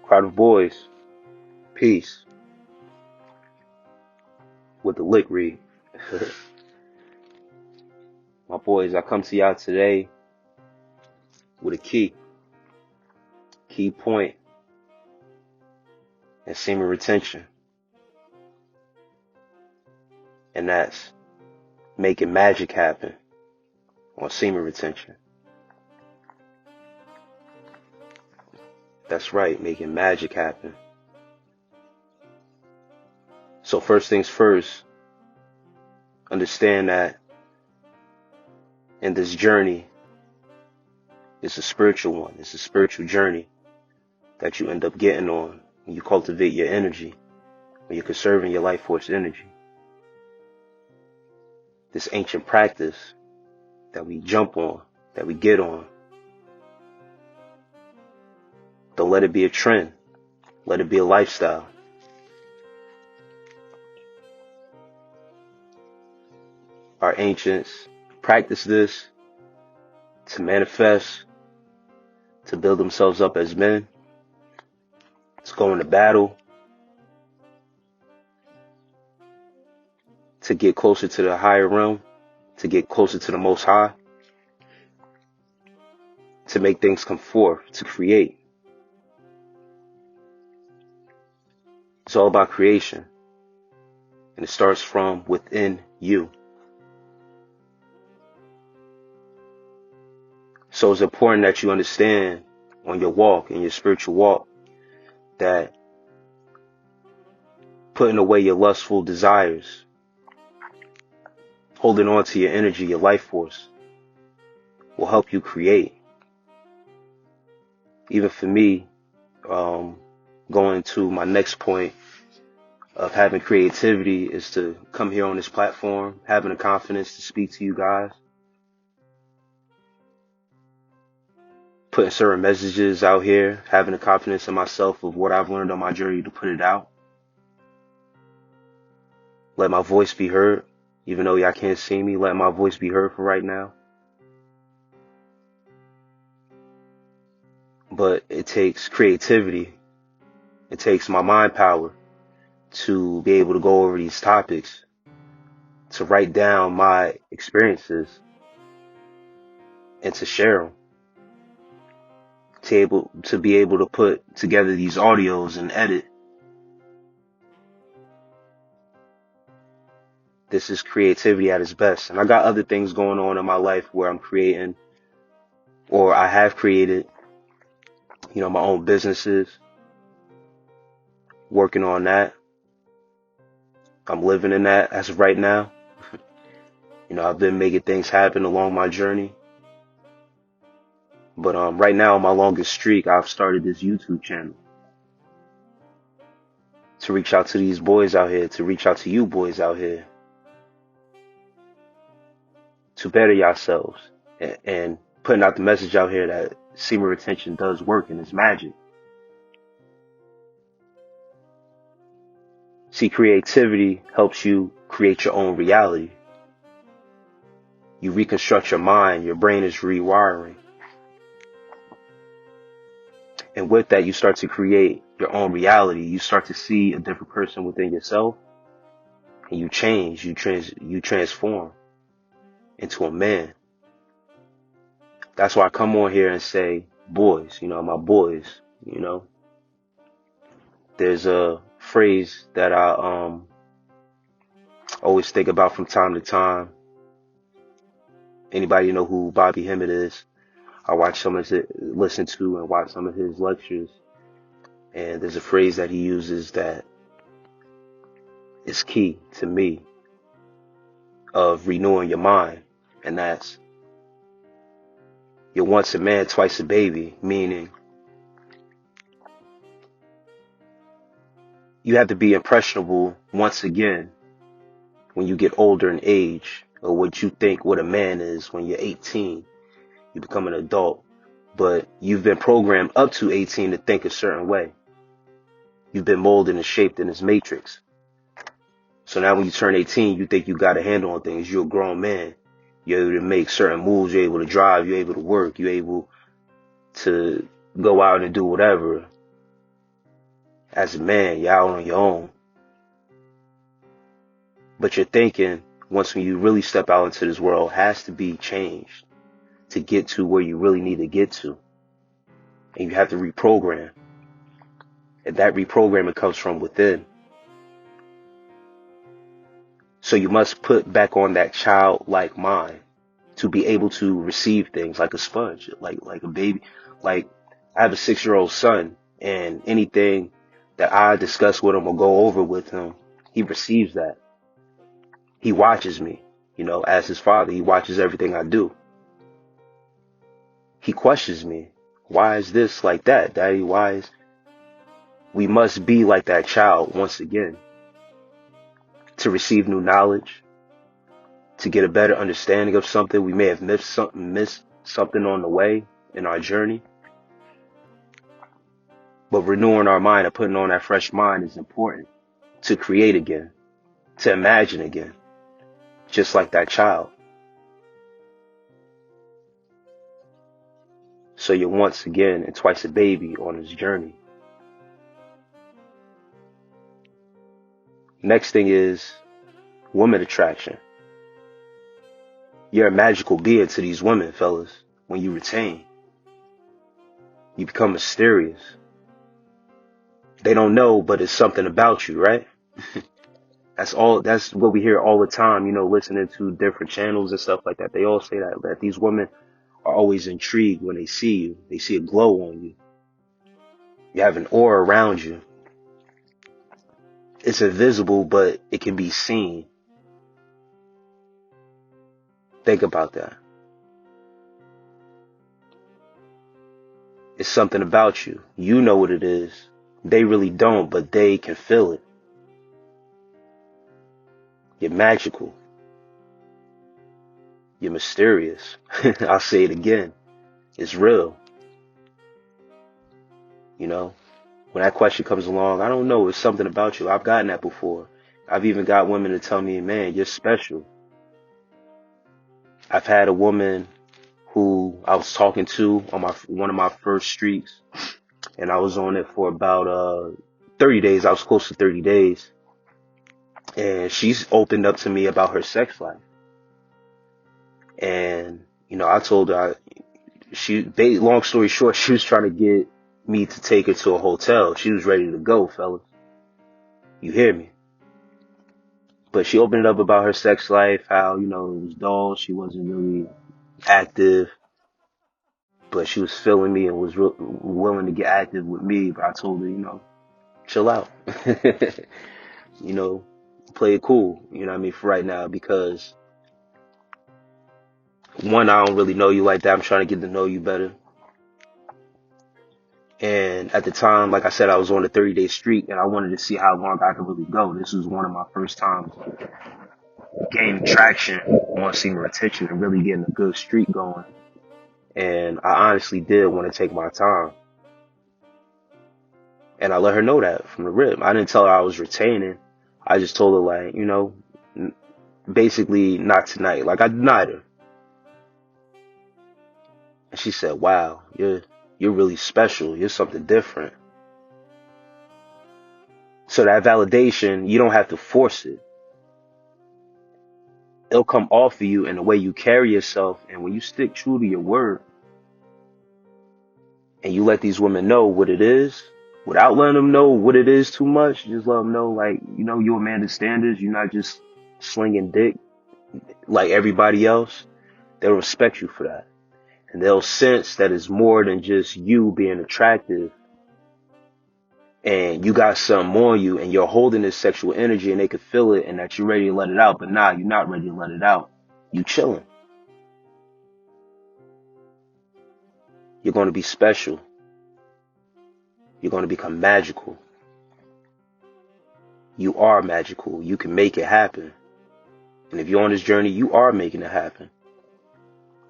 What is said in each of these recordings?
Crowdofboyz, peace. With the lick read. My boys, I come to y'all today with a key point in semen retention. And that's making magic happen on semen retention. That's right, making magic happen. So first things first, understand that in this journey, it's a spiritual one. It's a spiritual journey that you end up getting on when you cultivate your energy, when you're conserving your life force energy. This ancient practice that we jump on, that we get on, don't let it be a trend. Let it be a lifestyle. Our ancients practiced this to manifest, to build themselves up as men, to go into battle, to get closer to the higher realm, to get closer to the Most High, to make things come forth, to create. It's all about creation, and it starts from within you. So it's important that you understand on your walk, in your spiritual walk, that putting away your lustful desires, holding on to your energy, your life force, will help you create. Even for me, going to my next point of having creativity is to come here on this platform, having the confidence to speak to you guys, putting certain messages out here, having the confidence in myself of what I've learned on my journey to put it out. Let my voice be heard, even though y'all can't see me. Let my voice be heard for right now. But it takes creativity. It takes my mind power to be able to go over these topics, to write down my experiences, and to share them. To be able to put together these audios and edit. This is creativity at its best. And I got other things going on in my life where I'm creating, or I have created, my own businesses, working on that. I'm living in that as of right now. I've been making things happen along my journey. But right now, on my longest streak, I've started this YouTube channel to reach out to these boys out here, to reach out to you boys out here, to better yourselves, and putting out the message out here that semen retention does work and it's magic. See, creativity helps you create your own reality. You reconstruct your mind, your brain is rewiring. And with that, you start to create your own reality. You start to see a different person within yourself. And you change, you transform into a man. That's why I come on here and say, boys, my boys, There's a phrase that I always think about from time to time. Anybody know who Bobby Hemmett is? I listen to and watch some of his lectures, and there's a phrase that he uses that is key to me of renewing your mind, and that's you're once a man, twice a baby, meaning you have to be impressionable once again when you get older in age, or what you think what a man is when you're 18. You become an adult, but you've been programmed up to 18 to think a certain way. You've been molded and shaped in this matrix. So now when you turn 18, you think you got a handle on things. You're a grown man. You're able to make certain moves. You're able to drive. You're able to work. You're able to go out and do whatever. As a man, you're out on your own. But your thinking, once when you really step out into this world, has to be changed to get to where you really need to get to. And you have to reprogram. And that reprogramming comes from within. So you must put back on that childlike mind to be able to receive things like a sponge, like a baby. Like, I have a 6-year-old son, and anything that I discuss with him or go over with him, he receives that. He watches me, as his father. He watches everything I do. He questions me. Why is this like that, Daddy? We must be like that child once again to receive new knowledge, to get a better understanding of something. We may have missed something on the way in our journey. But renewing our mind and putting on that fresh mind is important to create again, to imagine again, just like that child. So you're once again and twice a baby on this journey. Next thing is woman attraction. You're a magical being to these women, fellas. When you retain, you become mysterious. They don't know, but it's something about you, right? That's what we hear all the time, listening to different channels and stuff like that. They all say that these women are always intrigued when they see you. They see a glow on you. You have an aura around you. It's invisible, but it can be seen. Think about that. It's something about you. You know what it is. They really don't, but they can feel it. You're magical. You're mysterious. I'll say it again. It's real. When that question comes along, I don't know, it's something about you. I've gotten that before. I've even got women to tell me, man, you're special. I've had a woman who I was talking to on one of my first streaks, and I was on it for about 30 days. I was close to 30 days. And she's opened up to me about her sex life. And, I told her, long story short, she was trying to get me to take her to a hotel. She was ready to go, fellas. You hear me? But she opened up about her sex life, how, it was dull. She wasn't really active, but she was feeling me and was willing to get active with me. But I told her, chill out. Play it cool, for right now, because one, I don't really know you like that. I'm trying to get to know you better. And at the time, like I said, I was on a 30-day streak, and I wanted to see how long I could really go. This was one of my first times gaining traction on semen retention and really getting a good streak going. And I honestly did want to take my time. And I let her know that from the rip. I didn't tell her I was retaining. I just told her, basically not tonight. Like, I denied her. And she said, wow, you're really special. You're something different. So that validation, you don't have to force it. It'll come off of you in the way you carry yourself. And when you stick true to your word and you let these women know what it is, without letting them know what it is too much, just let them know, you're a man of standards. You're not just slinging dick like everybody else. They'll respect you for that. And they'll sense that it's more than just you being attractive and you got something on you and you're holding this sexual energy and they can feel it and that you're ready to let it out. But nah, you're not ready to let it out. You chilling. You're going to be special. You're going to become magical. You are magical. You can make it happen. And if you're on this journey, you are making it happen.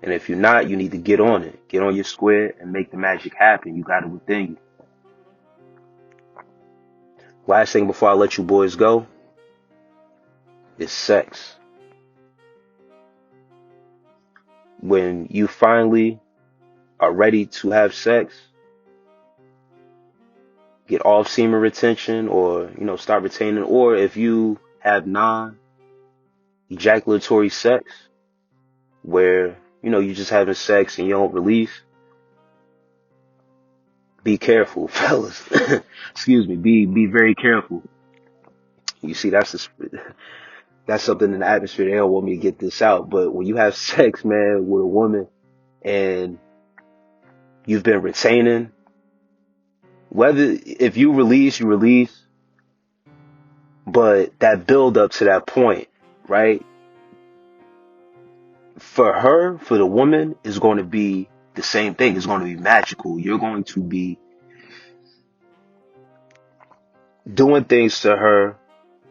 And if you're not, you need to get on it. Get on your square and make the magic happen. You got it within you. Last thing before I let you boys go is sex. When you finally are ready to have sex, get off semen retention, or, stop retaining, or if you have non-ejaculatory sex where, you just having sex and you don't release, be careful, fellas. Excuse me. Be very careful. You see, that's something in the atmosphere. They don't want me to get this out, but when you have sex, man, with a woman and you've been retaining, if you release, you release, but that build up to that point, right? For the woman, is going to be the same thing. It's going to be magical. You're going to be doing things to her,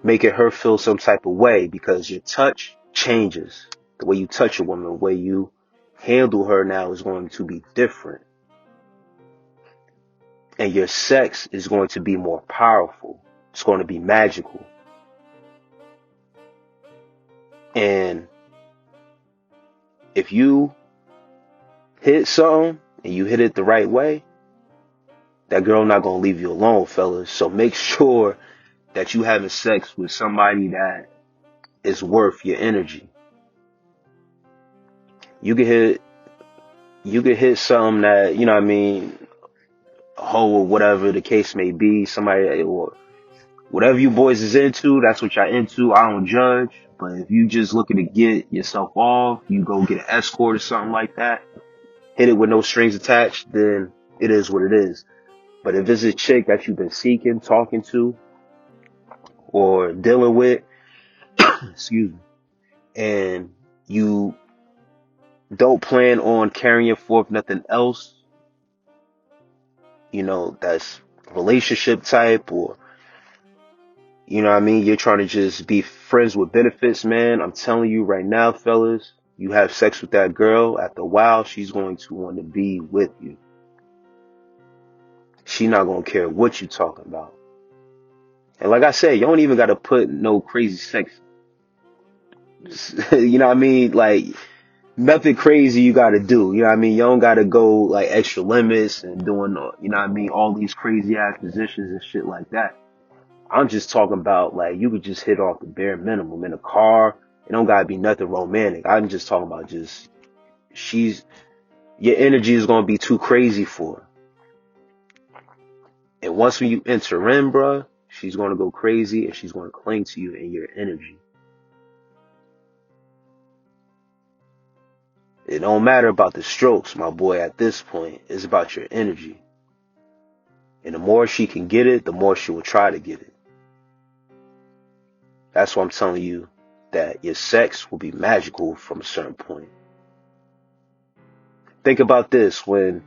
making her feel some type of way, because your touch changes. The way you touch a woman, the way you handle her now is going to be different. And your sex is going to be more powerful. It's going to be magical. And if you hit something and you hit it the right way, that girl not going to leave you alone, fellas. So make sure that you having sex with somebody that is worth your energy. You could hit something that, a hoe or whatever the case may be, somebody, or whatever you boys is into, that's what y'all into. I don't judge. But if you just looking to get yourself off, you go get an escort or something like that, hit it with no strings attached, then it is what it is. But if it's a chick that you've been seeking, talking to, or dealing with, excuse me, and you don't plan on carrying forth nothing else, that's relationship type, or, you're trying to just be friends with benefits, man, I'm telling you right now, fellas, you have sex with that girl, after a while, she's going to want to be with you. She not going to care what you talking about. And like I said, you don't even got to put no crazy sex. Like, nothing crazy you got to do. You don't got to go like extra limits and doing, all these crazy ass positions and shit like that. I'm just talking about, like, you could just hit off the bare minimum in a car. It don't got to be nothing romantic. I'm just talking about your energy is going to be too crazy for her. And once when you enter in, bruh, she's going to go crazy and she's going to cling to you and your energy. It don't matter about the strokes, my boy, at this point. It's about your energy. And the more she can get it, the more she will try to get it. That's why I'm telling you that your sex will be magical from a certain point. Think about this. When,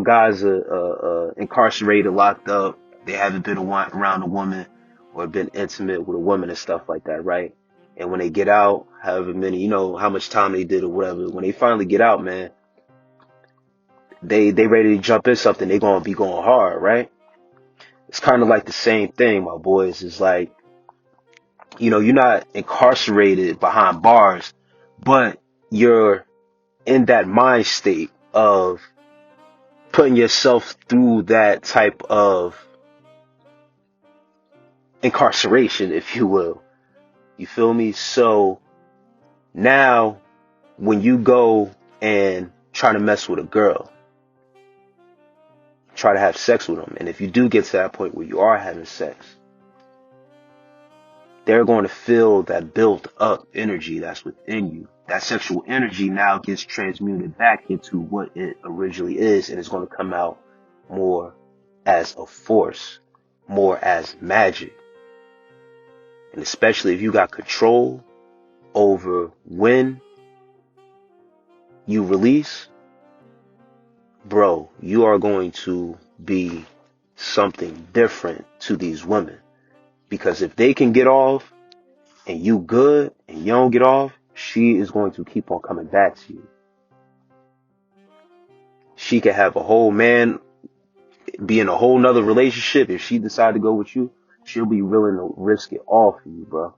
guys are incarcerated, locked up, they haven't been around a woman or been intimate with a woman and stuff like that, right? And when they get out, however many, how much time they did or whatever, when they finally get out, man, they ready to jump in something, they gonna be going hard, right? It's kind of like the same thing, my boys. It's like, you're not incarcerated behind bars, but you're in that mind state of putting yourself through that type of incarceration, if you will. You feel me? So now when you go and try to mess with a girl, try to have sex with them, and if you do get to that point where you are having sex, they're going to feel that built up energy that's within you. That sexual energy now gets transmuted back into what it originally is, and it's going to come out more as a force, more as magic. And especially if you got control over when you release, bro, you are going to be something different to these women. Because if they can get off and you good and you don't get off, she is going to keep on coming back to you. She could have a whole man, be in a whole nother relationship. If she decide to go with you, she'll be willing to risk it all for you, bro.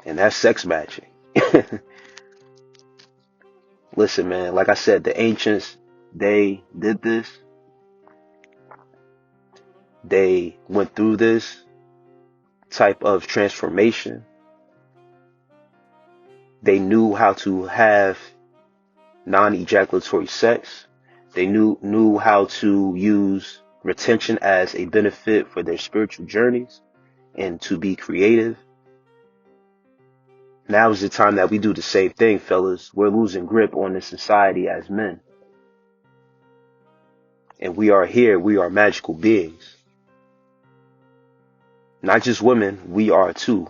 And that's sex matching. Listen, man, like I said, the ancients, they did this they went through this type of transformation. They knew how to have non-ejaculatory sex. They knew how to use retention as a benefit for their spiritual journeys and to be creative. Now is the time that we do the same thing, fellas. We're losing grip on this society as men. And we are here. We are magical beings. Not just women, we are too.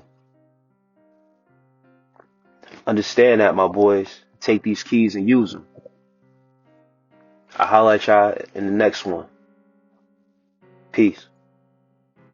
Understand that, my boys. Take these keys and use them. I'll holler at y'all in the next one. Peace.